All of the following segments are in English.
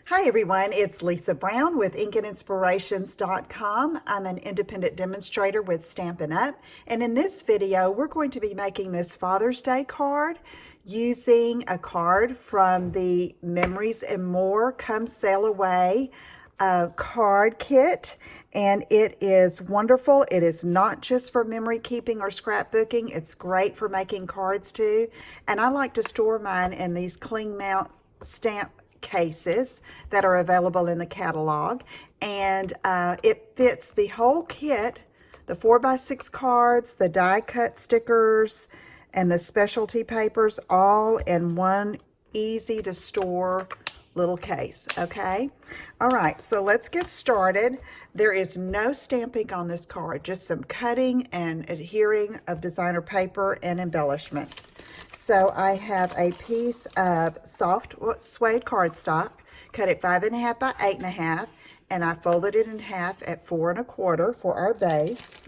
Hi everyone, it's Lisa Brown with InkandInspirations.com. I'm an independent demonstrator with Stampin' Up! And in this video, we're going to be making this Father's Day card using a card from the Memories and More Come Sail Away card kit. And it is wonderful. It is not just for memory keeping or scrapbooking. It's great for making cards too. And I like to store mine in these cling mount stamp cases that are available in the catalog, and it fits the whole kit, the 4x6 cards, the die cut stickers, and the specialty papers, all in one easy to store little case. Okay, all right, so let's get started. There is no stamping on this card, just some cutting and adhering of designer paper and embellishments. So I have a piece of soft suede cardstock, cut it 5.5 by 8.5, and I folded it in half at 4 1/4 for our base.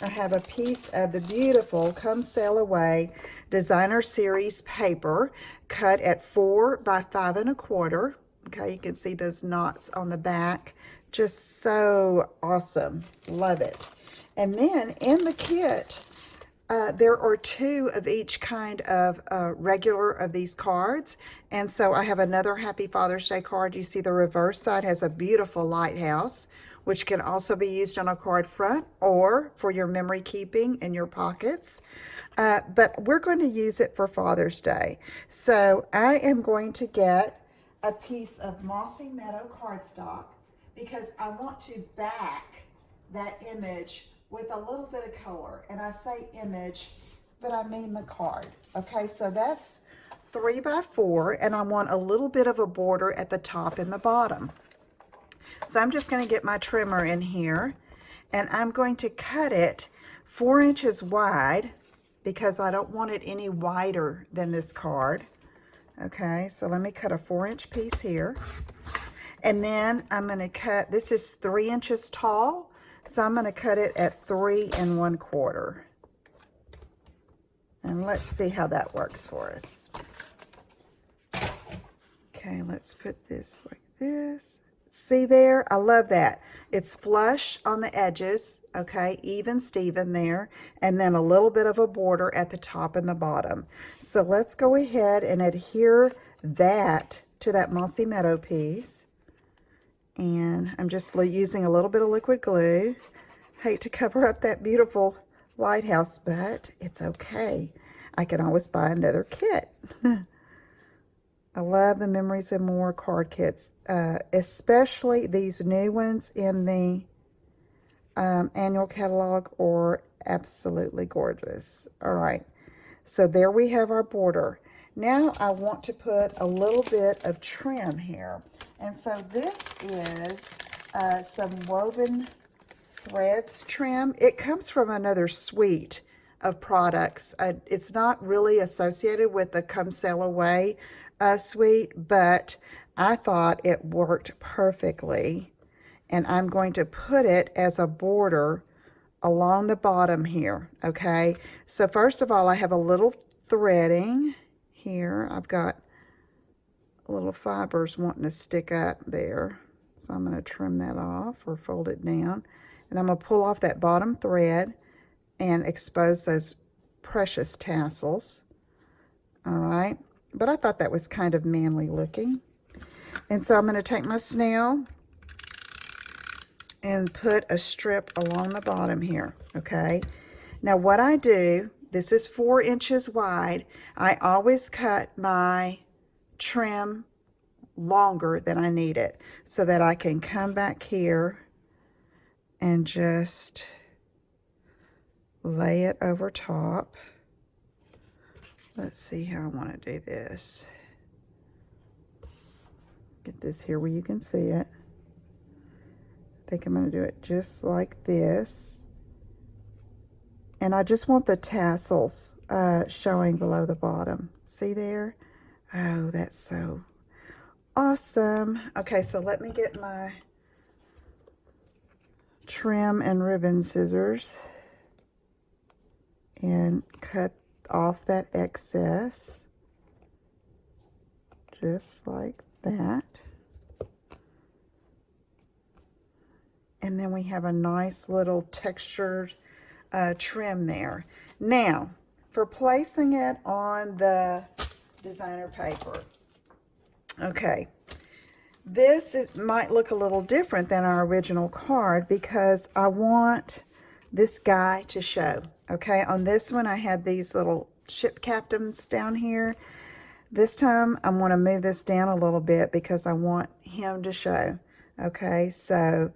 I have a piece of the beautiful Come Sail Away Designer Series paper, cut at 4 by 5 1/4. Okay, you can see those knots on the back. Just so awesome. Love it. And then in the kit, there are 2 of each kind of regular of these cards. And so I have another Happy Father's Day card. You see the reverse side has a beautiful lighthouse, which can also be used on a card front or for your memory keeping in your pockets. But we're going to use it for Father's Day. So I am going to get a piece of Mossy Meadow cardstock because I want to back that image with a little bit of color. And I say image, but I mean the card. Okay, so that's 3 by 4, and I want a little bit of a border at the top and the bottom. So I'm just going to get my trimmer in here, and I'm going to cut it 4 inches wide because I don't want it any wider than this card. Okay, so let me cut a 4-inch piece here. And then I'm going to cut, this is 3 inches tall, so I'm going to cut it at 3 1/4. And let's see how that works for us. Okay, let's put this like this. See there? I love that. It's flush on the edges, okay, even Steven there, and then a little bit of a border at the top and the bottom. So let's go ahead and adhere that to that Mossy Meadow piece. And I'm just using a little bit of liquid glue. Hate to cover up that beautiful lighthouse, but it's okay. I can always buy another kit. I love the Memories and More card kits, especially these new ones in the annual catalog are absolutely gorgeous. All right, so there we have our border. Now I want to put a little bit of trim here. And so this is some woven threads trim. It comes from another suite of products. It's not really associated with the Come Sail Away suite, but I thought it worked perfectly. And I'm going to put it as a border along the bottom here, okay? So first of all, I have a little threading here. I've got little fibers wanting to stick up there. So I'm going to trim that off or fold it down. And I'm going to pull off that bottom thread and expose those precious tassels. All right. But I thought that was kind of manly looking. And so I'm going to take my snail and put a strip along the bottom here. Okay. Now what I do, this is 4 inches wide. I always cut my trim longer than I need it so that I can come back here and just lay it over top. Let's see how I want to do this. Get this here where you can see it. I think I'm going to do it just like this. And I just want the tassels showing below the bottom. See there? Oh, that's so awesome. Okay, so let me get my trim and ribbon scissors and cut off that excess just like that. And then we have a nice little textured trim there. Now, for placing it on the designer paper. Okay, might look a little different than our original card because I want this guy to show. Okay, on this one I had these little ship captains down here. This time I'm going to move this down a little bit because I want him to show. Okay, so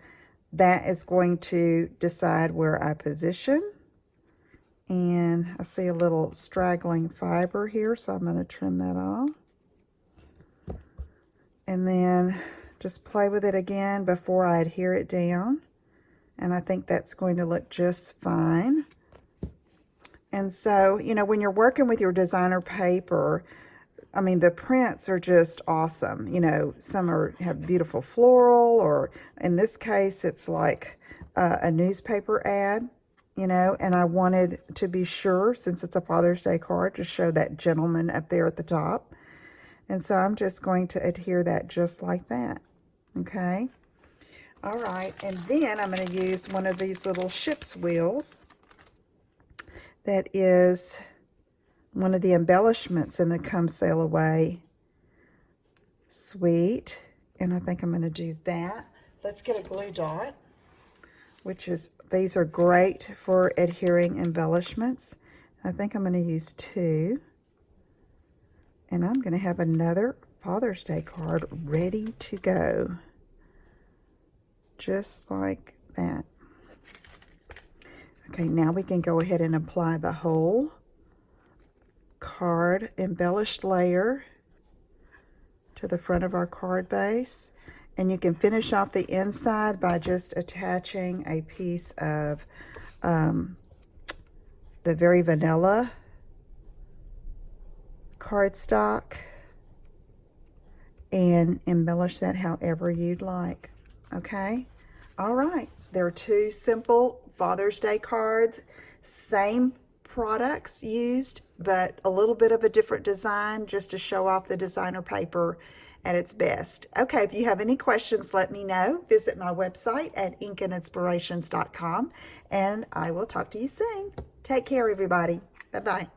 that is going to decide where I position. And I see a little straggling fiber here, so I'm going to trim that off. And then just play with it again before I adhere it down. And I think that's going to look just fine. And so, you know, when you're working with your designer paper, I mean, the prints are just awesome. You know, some have beautiful floral, or in this case, it's like a newspaper ad, you know, and I wanted to be sure, since it's a Father's Day card, to show that gentleman up there at the top. And so I'm just going to adhere that just like that, okay? All right, and then I'm going to use one of these little ship's wheels that is one of the embellishments in the Come Sail Away suite. And I think I'm going to do that. Let's get a glue dot, these are great for adhering embellishments. I think I'm going to use 2. And I'm going to have another Father's Day card ready to go. Just like that. Okay, now we can go ahead and apply the whole card embellished layer to the front of our card base. And you can finish off the inside by just attaching a piece of the Very Vanilla cardstock and embellish that however you'd like. Okay, all right, there are 2 simple Father's Day cards, same products used, but a little bit of a different design just to show off the designer paper at its best. Okay, if you have any questions, let me know. Visit my website at inkandinspirations.com, and I will talk to you soon. Take care, everybody. Bye-bye.